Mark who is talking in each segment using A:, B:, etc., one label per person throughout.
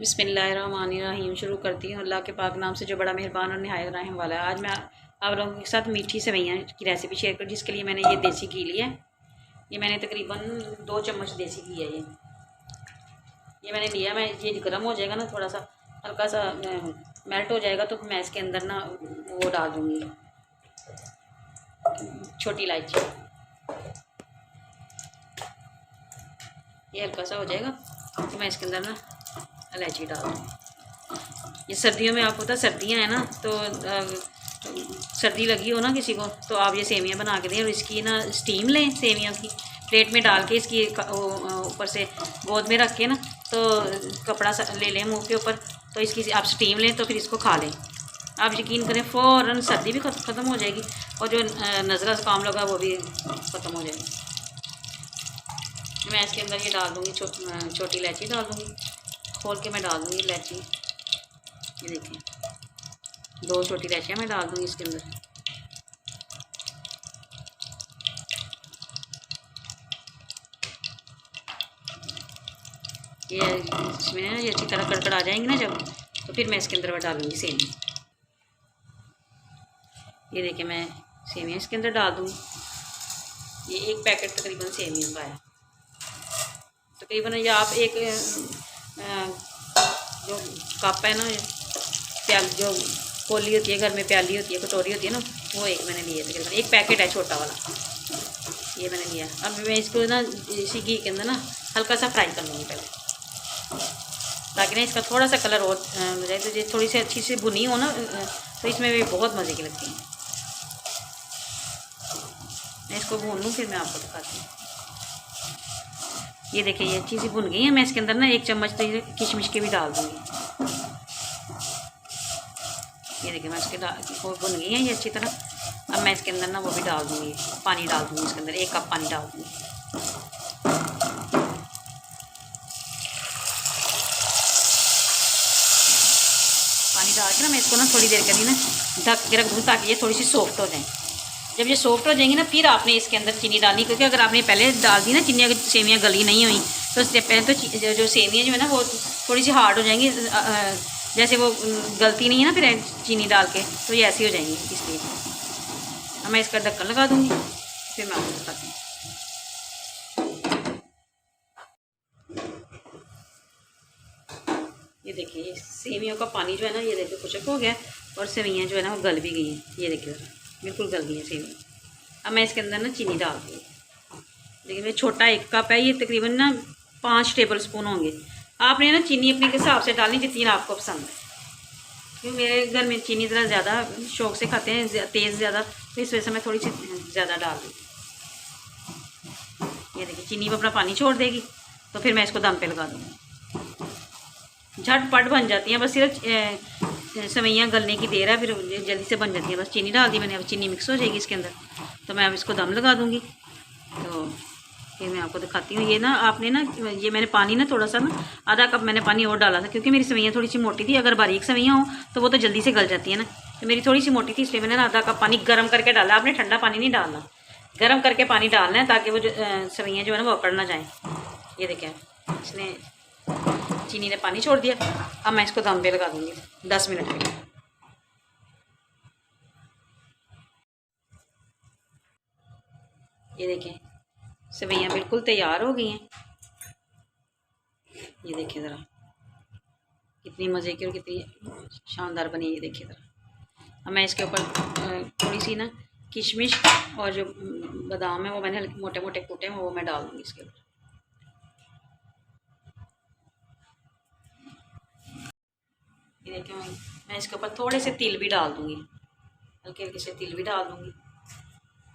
A: बिस्मिल्लाहिर्रहमानिर्रहीम। शुरू करती हूँ अल्लाह के पाक नाम से जो बड़ा मेहरबान और निहायत रहम वाला है। आज मैं आप लोगों के साथ मीठी सेवइयाँ की रेसिपी शेयर करूँ, जिसके लिए मैंने ये देसी घी लिया है। ये मैंने तकरीबन 2 चम्मच देसी घी है। ये मैंने लिया। मैं ये गर्म हो जाएगा ना, थोड़ा सा हल्का सा मेल्ट हो जाएगा, तो मैं इसके अंदर ना वो डाल दूँगी, छोटी इलायची। ये हल्का सा हो जाएगा तो मैं इसके अंदर ना इलायची डाल दूँ। ये सर्दियों में, आपको पता सर्दियाँ हैं ना, तो सर्दी लगी हो ना किसी को, तो आप ये सेवियाँ बना के दें और इसकी ना स्टीम लें। सेवियों की प्लेट में डाल के इसकी ऊपर से गोद में रख के ना, तो कपड़ा ले लें मुंह के ऊपर, तो इसकी आप स्टीम लें, तो फिर इसको खा लें। आप यकीन करें फ़ौरन सर्दी भी ख़त्म हो जाएगी और जो नज़ला से काम लगा वो भी ख़त्म हो जाएगी। मैं इसके अंदर ये डाल दूँगी, छोटी इलायची डाल दूँगी। खोल के मैं डाल दूँगी इलायची। ये देखें, 2 छोटी इलायचियाँ मैं डाल दूँगी इसके अंदर। ये इसमें ना ये अच्छी तरह कड़कड़ आ जाएंगी ना जब, तो फिर मैं इसके अंदर डालूँगी सेवियाँ। ये देखिए, मैं सेवियाँ इसके अंदर डाल दूँगी। ये 1 पैकेट तकरीबन सेवियों का है। तकरीबन ये आप एक जो कप है ना, प्याल जो कोली होती है घर में, प्याली होती है, कटोरी होती है ना, वो एक मैंने लिया तकरीबन। 1 पैकेट है छोटा वाला, ये मैंने लिया। अब मैं इसको ना इसी घी के अंदर ना हल्का सा फ्राई कर लूँगी पहले, ताकि ना इसका थोड़ा सा कलर और हो जाए। तो ये थोड़ी सी अच्छी सी भुनी हो ना, तो इसमें भी बहुत मज़े की लगती है। मैं इसको भून लूँ, फिर मैं आपको दिखाती हूँ। ये देखिए, ये अच्छी सी भुन गई है। मैं इसके अंदर ना 1 चम्मच तो किशमिश के भी डाल दूँगी। ये देखिए, मैं इसके वो भुन गई है ये अच्छी तरह। अब मैं इसके अंदर ना वो भी डाल दूँगी, पानी डाल दूँगी इसके अंदर। 1 कप पानी डाल दूँगी। पानी डाल के ना मैं इसको ना थोड़ी देर के लिए ना ढक के रख दूँ, ताकि ये थोड़ी सी सॉफ्ट हो जाए। जब ये सॉफ्ट हो जाएंगी ना, फिर आपने इसके अंदर चीनी डालनी, क्योंकि अगर आपने पहले डाल दी ना चीनी, अगर सेवियाँ गली नहीं हुई, तो उससे पहले तो जो सेवियाँ जो है ना वो थोड़ी सी हार्ड हो जाएंगी। जैसे वो गलती नहीं है ना फिर चीनी डाल के, तो ये ऐसी हो जाएंगी। इसलिए अब मैं इसका ढक्कन लगा दूँगी, फिर मैं आपको दिखाती हूँ। ये देखिए, सेवियों का पानी जो है ना, ये देखिए खुशक हो गया, और सेवियाँ जो है ना वो गल भी गई हैं। ये देखिए बिल्कुल गल गई है सेवियाँ। अब मैं इसके अंदर ना चीनी डाल दूँगी। देखिए, मैं छोटा 1 कप है, ये तकरीबन ना 5 टेबल स्पून होंगे। आपने ना चीनी अपने हिसाब से डालनी जितनी आपको पसंद है, क्योंकि मेरे घर में चीनी ज़रा ज़्यादा शौक से खाते हैं, तेज़ ज़्यादा, तो इस वजह से मैं थोड़ी सी ज़्यादा डाल दूँ। ये देखिए, चीनी पर अपना पानी छोड़ देगी, तो फिर मैं इसको दम पे लगा दूँगी। झटपट बन जाती हैं, बस सिर्फ सेवइयाँ गलने की देर है, फिर जल्दी से बन जाती है। बस चीनी डाल दी मैंने, अब चीनी मिक्स हो जाएगी इसके अंदर, तो मैं अब इसको दम लगा दूँगी। तो फिर मैं आपको दिखाती हूँ। ये ना आपने ना, ये मैंने पानी ना थोड़ा सा ना आधा कप मैंने पानी और डाला था, क्योंकि मेरी सेवइयाँ थोड़ी सी मोटी थी। अगर बारीक सेवइयाँ हो तो वो तो जल्दी से गल जाती है ना, तो मेरी थोड़ी सी मोटी थी, इसलिए मैंने ना आधा कप पानी गर्म करके डाला। आपने ठंडा पानी नहीं डालना, गर्म करके पानी डालना है, ताकि वो जो सेवइयाँ जो है ना वो अकड़ ना जाए। ये देखिए, इसने चीनी ने पानी छोड़ दिया। अब मैं इसको दम पे लगा दूँगी 10 मिनट के लिए। ये देखें, सेवइयाँ बिल्कुल तैयार हो गई हैं। ये देखिए ज़रा कितनी मज़े की और कितनी शानदार बनी है। ये देखिए ज़रा। अब मैं इसके ऊपर थोड़ी सी ना किशमिश और जो बादाम है वो मैंने मोटे मोटे कूटे हैं, वो मैं डाल दूँगी इसके ऊपर। ये देखिए, मैं इसके ऊपर थोड़े से तिल भी डाल दूँगी, हल्के हल्के से तिल भी डाल दूँगी।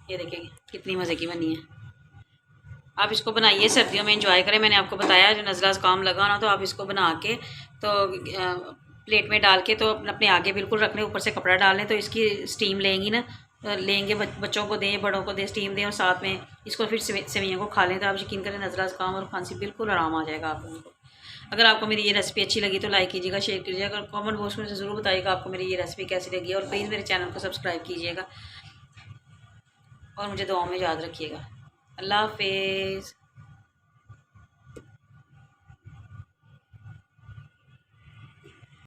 A: ये देखिए कितनी मज़े की बनी है। आप इसको बनाइए, सर्दियों में एंजॉय करें। मैंने आपको बताया, जो नज़ला काम लगा ना, तो आप इसको बना के तो प्लेट में डाल के तो अपने आगे बिल्कुल रख लें, ऊपर से कपड़ा डाल लें, तो इसकी स्टीम लेंगी ना, लेंगे, बच्चों को दें, बड़ों को दें, स्टीम दें, और साथ में इसको फिर सेवइयों को खा लें, तो आप यकीन करें नज़ला काम और खांसी बिल्कुल आराम आ जाएगा आप लोगों को। अगर आपको मेरी ये रेसिपी अच्छी लगी तो लाइक कीजिएगा, शेयर कीजिएगा, कमेंट बॉक्स में ज़रूर बताइएगा आपको मेरी ये रेसिपी कैसी लगी, और प्लीज़ मेरे चैनल को सब्सक्राइब कीजिएगा और मुझे दुआओं में याद रखिएगा। अल्लाह हाफिज़।